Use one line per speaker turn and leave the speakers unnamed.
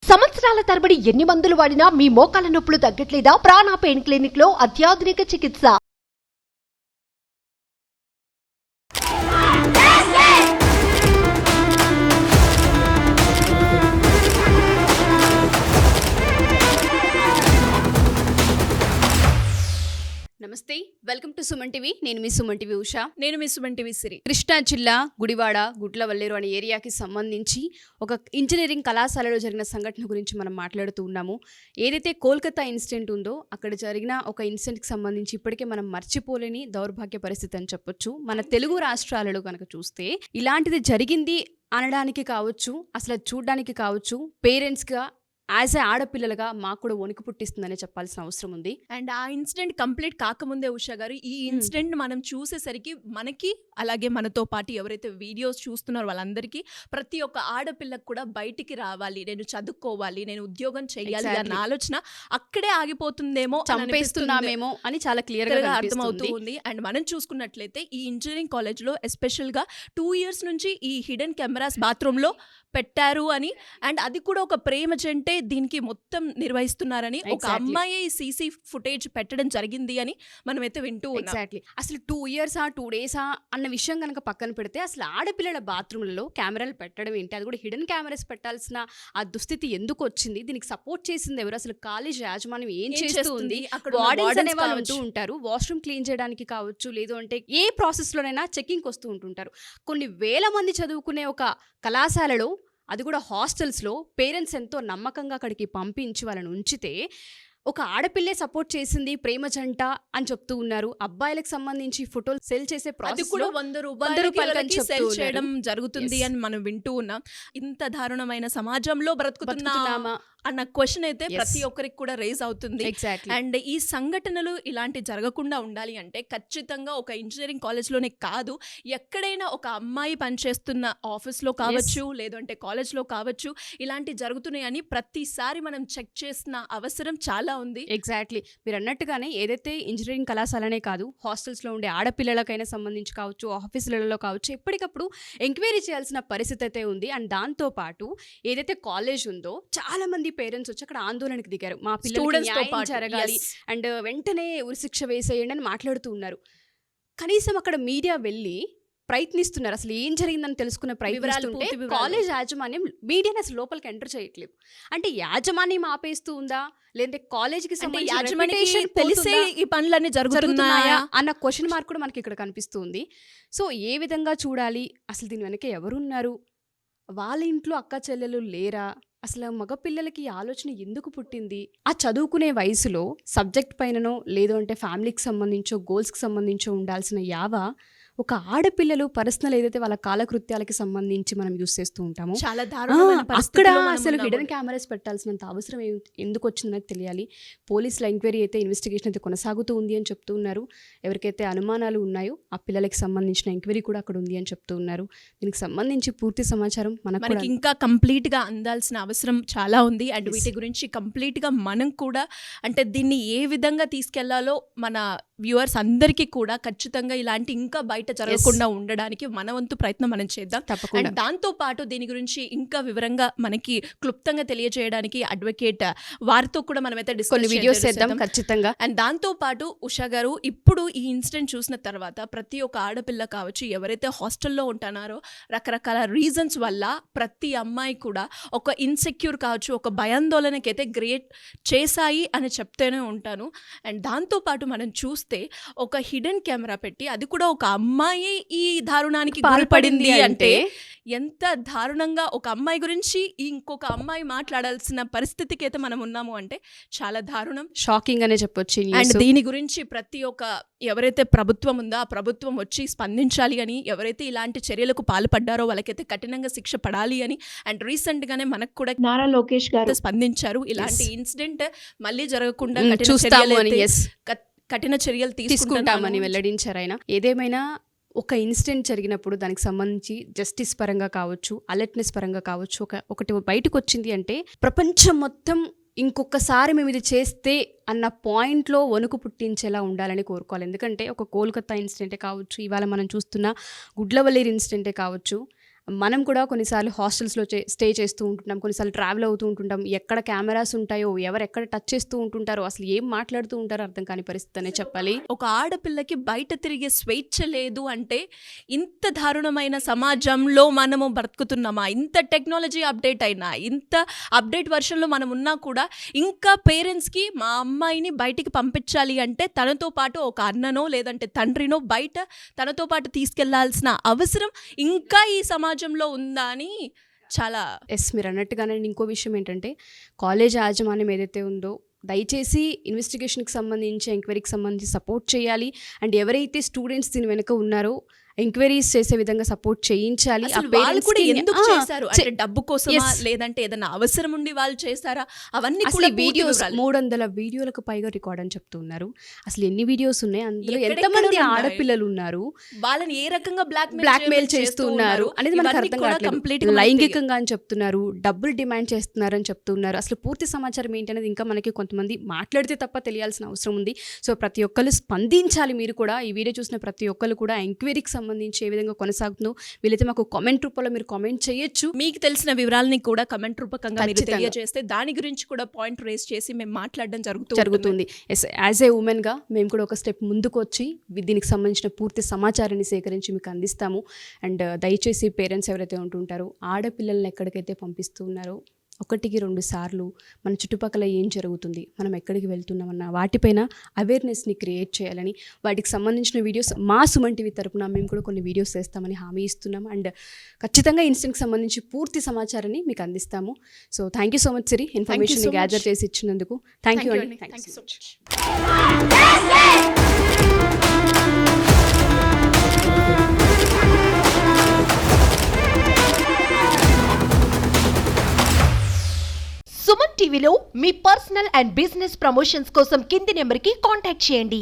సంవత్సరాల తరబడి ఎన్ని మందులు వాడినా మీ మోకాల నొప్పులు తగ్గట్లేదా? ప్రాణ పెయిన్ క్లినిక్ లో అత్యాధునిక చికిత్స.
నమస్తే, వెల్కమ్ టు సుమన్ టీవీ. నేను మీ సుమన్ టీవీ ఉషా.
నేను మీ సుమన్ టీవీ సిరి.
కృష్ణా జిల్లా గుడివాడ గుడ్లవల్లేరు అనే ఏరియాకి సంబంధించి ఒక ఇంజనీరింగ్ కళాశాలలో జరిగిన సంఘటన గురించి మనం మాట్లాడుతూ ఉన్నాము. ఏదైతే కోల్కతా ఇన్సిడెంట్ ఉందో అక్కడ జరిగిన ఒక ఇన్సిడెంట్కి సంబంధించి ఇప్పటికే మనం మర్చిపోలేని దౌర్భాగ్య పరిస్థితి అని చెప్పొచ్చు. మన తెలుగు రాష్ట్రాలలో కనుక చూస్తే ఇలాంటిది జరిగింది అనడానికి కావచ్చు, అసలు చూడడానికి కావచ్చు, పేరెంట్స్గా యాజ్ ఏ ఆడపిల్లలుగా మాకు కూడా వణుకు పుట్టిస్తుందనే చెప్పాల్సిన అవసరం ఉంది.
అండ్ ఆ ఇన్సిడెంట్ కంప్లీట్ కాకముందే ఉషా గారు, ఈ ఇన్సిడెంట్ మనం చూసేసరికి మనకి, అలాగే మనతో పాటు ఎవరైతే వీడియోస్ చూస్తున్నారో వాళ్ళందరికీ, ప్రతి ఒక్క ఆడపిల్లకు కూడా బయటికి రావాలి, నేను చదువుకోవాలి, నేను ఉద్యోగం చేయాలి అన్న ఆలోచన అక్కడే ఆగిపోతుందేమో,
చంపేస్తున్నామేమో అని చాలా క్లియర్ గా
అర్థమవుతూ ఉంది. అండ్ మనం చూసుకున్నట్లయితే ఈ ఇంజనీరింగ్ కాలేజ్ లో ఎస్పెషల్ గా 2 years నుంచి ఈ హిడెన్ కెమెరాస్ బాత్రూమ్ లో పెట్టారు అని, అండ్ అది కూడా ఒక ప్రేమ జంటే దీనికి మొత్తం నిర్వహిస్తున్నారని, ఒక అమ్మాయి సీసీ ఫుటేజ్ పెట్టడం జరిగింది అని మనమైతే వింటూ ఉన్నాం.
ఎగ్జాక్ట్లీ. అసలు 2 years 2 days అన్న విషయం కనుక పక్కన పెడితే అసలు ఆడపిల్లల బాత్రూమ్లలో కెమెరాలు పెట్టడం ఏంటి, అది కూడా హిడెన్ కెమెరాస్ పెట్టాల్సిన ఆ దుస్థితి ఎందుకు వచ్చింది, దీనికి సపోర్ట్ చేసింది ఎవరు, అసలు కాలేజ్ యాజమాన్యం ఏం చేస్తుంది, వార్డెన్స్ అనే వాళ్ళు ఉంటూ ఉంటారు, వాష్రూమ్ క్లీన్ చేయడానికి కావచ్చు, లేదు అంటే ఏ ప్రాసెస్ లోనైనా చెకింగ్ వస్తూ ఉంటుంటారు. కొన్ని వేల మంది చదువుకునే ఒక కళాశాలలో, అది కూడా హాస్టల్స్లో పేరెంట్స్ ఎంతో నమ్మకంగా అక్కడికి పంపించి వాళ్ళని ఉంచితే ఒక ఆడపిల్లే సపోర్ట్ చేసింది, ప్రేమ జంట అని చెప్తూ ఉన్నారు. అబ్బాయిలకు సంబంధించి ఫోటోలు సెల్ చేసే ప్రాసెస్ కూడా
100 రూపాయలకి సెల్ చేయడం జరుగుతుంది అని మనం వింటూ ఉన్నాం. ఇంత దారుణమైన సమాజంలో బ్రతుకుతున్నామా అన్న క్వశ్చన్ అయితే ప్రతి ఒక్కరికి కూడా రేజ్ అవుతుంది. అండ్ ఈ సంఘటనలు ఇలాంటి జరగకుండా ఉండాలి అంటే ఖచ్చితంగా ఒక ఇంజనీరింగ్ కాలేజ్లోనే కాదు, ఎక్కడైనా ఒక అమ్మాయి పనిచేస్తున్న ఆఫీస్లో కావచ్చు, లేదంటే కాలేజ్లో కావచ్చు, ఇలాంటి జరుగుతున్నాయని ప్రతిసారి మనం చెక్ చేసిన అవసరం చాలా ఉంది.
ఎగ్జాక్ట్లీ, మీరు అన్నట్టుగానే ఏదైతే ఇంజనీరింగ్ కళాశాలనే కాదు, హాస్టల్స్లో ఉండే ఆడపిల్లలకైనా సంబంధించి కావచ్చు, ఆఫీసులలో కావచ్చు, ఎప్పటికప్పుడు ఎంక్వైరీ చేయాల్సిన పరిస్థితి అయితే ఉంది. అండ్ దాంతోపాటు ఏదైతే కాలేజ్ ఉందో చాలా మంది పేరెంట్స్ వచ్చి అక్కడ ఆందోళనకు దిగారు, మా పిల్లలు జరగాలి అండ్ వెంటనే ఉరిశిక్ష వేసేయండి అని మాట్లాడుతూ ఉన్నారు. కనీసం అక్కడ మీడియా వెళ్ళి ప్రయత్నిస్తున్నారు, అసలు ఏం జరిగిందని తెలుసుకునే ప్రయత్నిస్తుంటే కాలేజ్ యాజమాన్యం మీడియాని అసలు లోపలికి ఎంటర్ చేయట్లేదు. అంటే యాజమాన్యం ఆపేస్తూ ఉందా, లేదంటే కాలేజీకి సంబంధించి
తెలిసే ఈ పనులన్నీ జరుగుతున్నాయా
అన్న క్వశ్చన్ మార్క్ కూడా మనకి ఇక్కడ కనిపిస్తుంది. సో ఏ విధంగా చూడాలి, అసలు దీని వెనక ఎవరున్నారు, వాళ్ళ ఇంట్లో అక్క చెల్లెలు లేరా, అసలు మగపిల్లలకి ఈ ఆలోచన ఎందుకు పుట్టింది, ఆ చదువుకునే వయసులో సబ్జెక్ట్ పైననో లేదు అంటే ఫ్యామిలీకి సంబంధించో గోల్స్కి సంబంధించో ఉండాల్సిన యావ ఒక ఆడపిల్లలు పర్సనల్ ఏదైతే వాళ్ళ కాలకృత్యాలకి సంబంధించి మనం యూస్ చేస్తూ ఉంటామో
చాలా
అక్కడ అసలు హిడెన్ కెమెరాస్ పెట్టాల్సినంత అవసరం ఎందుకు వచ్చిందని తెలియాలి. పోలీసుల ఎంక్వైరీ అయితే, ఇన్వెస్టిగేషన్ అయితే కొనసాగుతూ ఉంది అని చెప్తూ ఉన్నారు. ఎవరికైతే అనుమానాలు ఉన్నాయో ఆ పిల్లలకి సంబంధించిన ఎంక్వైరీ కూడా అక్కడ ఉంది అని చెప్తూ ఉన్నారు. దీనికి సంబంధించి పూర్తి సమాచారం మనకి
ఇంకా కంప్లీట్గా అందాల్సిన అవసరం చాలా ఉంది. అండ్ వీటి గురించి కంప్లీట్గా మనం కూడా, అంటే దీన్ని ఏ విధంగా తీసుకెళ్లాలో మన వ్యూవర్స్ అందరికీ కూడా ఖచ్చితంగా ఇలాంటి ఇంకా బయట జరగకుండా ఉండడానికి మన వంతు ప్రయత్నం మనం చేద్దాం. అండ్ దాంతో పాటు దీని గురించి ఇంకా వివరంగా మనకి క్లుప్తంగా తెలియజేయడానికి అడ్వకేట్ వారితో కూడా మనమైతే
వీడియోస్ చేద్దాం ఖచ్చితంగా.
అండ్ దాంతో పాటు ఉషా గారు, ఇప్పుడు ఈ ఇన్సిడెంట్ చూసిన తర్వాత ప్రతి ఒక్క ఆడపిల్ల కావచ్చు, ఎవరైతే హాస్టల్లో ఉంటున్నారో రకరకాల రీజన్స్ వల్ల ప్రతి అమ్మాయి కూడా ఒక ఇన్సెక్యూర్ కావచ్చు, ఒక భయాందోళనకైతే క్రియేట్ చేశాయి అని చెప్తూనే ఉంటాను. అండ్ దాంతో పాటు మనం చూస్తే ఒక హిడెన్ కెమెరా పెట్టి, అది కూడా ఒక అమ్మాయి ఈ దారుణానికి పాల్పడింది అంటే ఎంత దారుణంగా ఒక అమ్మాయి గురించి ఇంకొక అమ్మాయి మాట్లాడాల్సిన పరిస్థితికి అయితే మనం ఉన్నాము అంటే చాలా దారుణం,
షాకింగ్ అనే చెప్పొచ్చు.
అండ్ దీని గురించి ప్రతి ఒక్క ఎవరైతే ప్రభుత్వం ఉందో ఆ ప్రభుత్వం వచ్చి స్పందించాలి అని, ఎవరైతే ఇలాంటి చర్యలకు పాల్పడ్డారో వాళ్ళకైతే కఠినంగా శిక్ష పడాలి అని. అండ్ రీసెంట్ గానే మనకు కూడా నారా లోకేష్ గారు స్పందించారు, ఇలాంటి ఇన్సిడెంట్ మళ్ళీ జరగకుండా కఠిన చర్యలు తీసుకుంటామని
వెల్లడించారు ఆయన. ఏదేమైనా ఒక ఇన్సిడెంట్ జరిగినప్పుడు దానికి సంబంధించి జస్టిస్ పరంగా కావచ్చు, అలర్ట్నెస్ పరంగా కావచ్చు, ఒకటి బయటకు వచ్చింది అంటే ప్రపంచం మొత్తం ఇంకొకసారి మేము ఇది చేస్తే అన్న పాయింట్లో వణుకు పుట్టించేలా ఉండాలని కోరుకోవాలి. ఎందుకంటే ఒక కోల్కతా ఇన్సిడెంటే కావచ్చు, ఇవాళ మనం చూస్తున్న గుడ్లవల్లేరు ఇన్సిడెంటే కావచ్చు, మనం కూడా కొన్నిసార్లు హాస్టల్స్లో స్టే చేస్తూ ఉంటుంటాం, కొన్నిసార్లు ట్రావెల్ అవుతూ ఉంటుంటాం. ఎక్కడ కెమెరాస్ ఉంటాయో, ఎవరు ఎక్కడ టచ్ చేస్తూ ఉంటుంటారో, అసలు ఏం మాట్లాడుతూ ఉంటారో అర్థం కాని పరిస్థితి అనే చెప్పాలి.
ఒక ఆడపిల్లకి బయట తిరిగే స్వేచ్ఛ లేదు అంటే ఇంత దారుణమైన సమాజంలో మనము బ్రతుకుతున్నామా? ఇంత టెక్నాలజీ అప్డేట్ అయినా, ఇంత అప్డేట్ వర్షన్లో మనం ఉన్నా కూడా ఇంకా పేరెంట్స్కి మా అమ్మాయిని బయటికి పంపించాలి అంటే తనతో పాటు ఒక అన్ననో లేదంటే తండ్రినో బయట తనతో పాటు తీసుకెళ్లాల్సిన అవసరం ఇంకా ఈ సమాజంలో ఉందా అని చాలా.
ఎస్, మీరు అన్నట్టుగానే ఇంకో విషయం ఏంటంటే, కాలేజ్ యాజమాన్యం ఏదైతే ఉందో దయచేసి ఇన్వెస్టిగేషన్కి సంబంధించి, ఎంక్వైరీకి సంబంధించి సపోర్ట్ చేయాలి. అండ్ ఎవరైతే స్టూడెంట్స్ దీని వెనుక ఉన్నారో ఎంక్వైరీస్ చేసే విధంగా సపోర్ట్ చేయించాలి.
అసలు వాళ్ళు కూడా ఎందుకు చేశారు? అంటే డబ్బు కోసమా లేదంటే ఏదైనా అవసరం ఉండి వాళ్ళు చేశారా? అవన్నీ కూడా
వీడియోస్ 300 వీడియోలకు పైగా రికార్డ్ అని చెప్తున్నారు. అసలు ఎన్ని వీడియోస్ ఉన్నాయి, అందులో ఎంతమంది ఆడపిల్లలు ఉన్నారు,
వాళ్ళని ఏ రకంగా
బ్లాక్మెయిల్ చేస్తున్నారు అనేది మనకు అర్థం కావట్లేదు. లైంగికంగా అని చెప్తున్నారు, డబ్బులు డిమాండ్ చేస్తున్నారు అని చెప్తున్నారు. అసలు పూర్తి సమాచారం ఏంటి అనేది ఇంకా మనకి కొంతమంది మాట్లాడితే తప్ప తెలియాల్సిన అవసరం ఉంది. సో ప్రతి ఒక్కరు స్పందించాలి. మీరు కూడా ఈ వీడియో చూసిన ప్రతి ఒక్కరు కూడా ఎంక్వైరీకి సంబంధించి ఏ విధంగా కొనసాగుతుందో వీలైతే మాకు కామెంట్ రూపంలో మీరు కామెంట్ చేయొచ్చు.
మీకు తెలిసిన వివరాలని కూడా కామెంట్ రూపకంగా మీరు తెలియజేస్తే దాని గురించి కూడా పాయింట్ రేస్ చేసి మేము మాట్లాడడం జరుగుతుంది.
ఎస్, యాజ్ ఏ ఉమెన్గా మేము కూడా ఒక స్టెప్ ముందుకు వచ్చి దీనికి సంబంధించిన పూర్తి సమాచారాన్ని సేకరించి మీకు అందిస్తాము. అండ్ దయచేసి పేరెంట్స్ ఎవరైతే ఉంటుంటారో ఆడపిల్లల్ని ఎక్కడికైతే పంపిస్తూ ఉన్నారో 1-2 సార్లు మన చుట్టుపక్కల ఏం జరుగుతుంది, మనం ఎక్కడికి వెళ్తున్నామన్న వాటిపైన అవేర్నెస్ని క్రియేట్ చేయాలని, వాటికి సంబంధించిన వీడియోస్ మా సుమన్ టీవీ తరపున మేము కూడా కొన్ని వీడియోస్ చేస్తామని హామీ ఇస్తున్నాం. అండ్ ఖచ్చితంగా ఇన్సిడెంట్కి సంబంధించి పూర్తి సమాచారాన్ని మీకు అందిస్తాము. So thank you so much Siri, information gather చేసి ఇచ్చినందుకు. థ్యాంక్ యూ అండి. Thank you so much.
Suman టీవీలో మీ పర్సనల్ అండ్ బిజినెస్ ప్రమోషన్స్ కోసం కింది నెంబర్కి కాంటాక్ట్ చేయండి.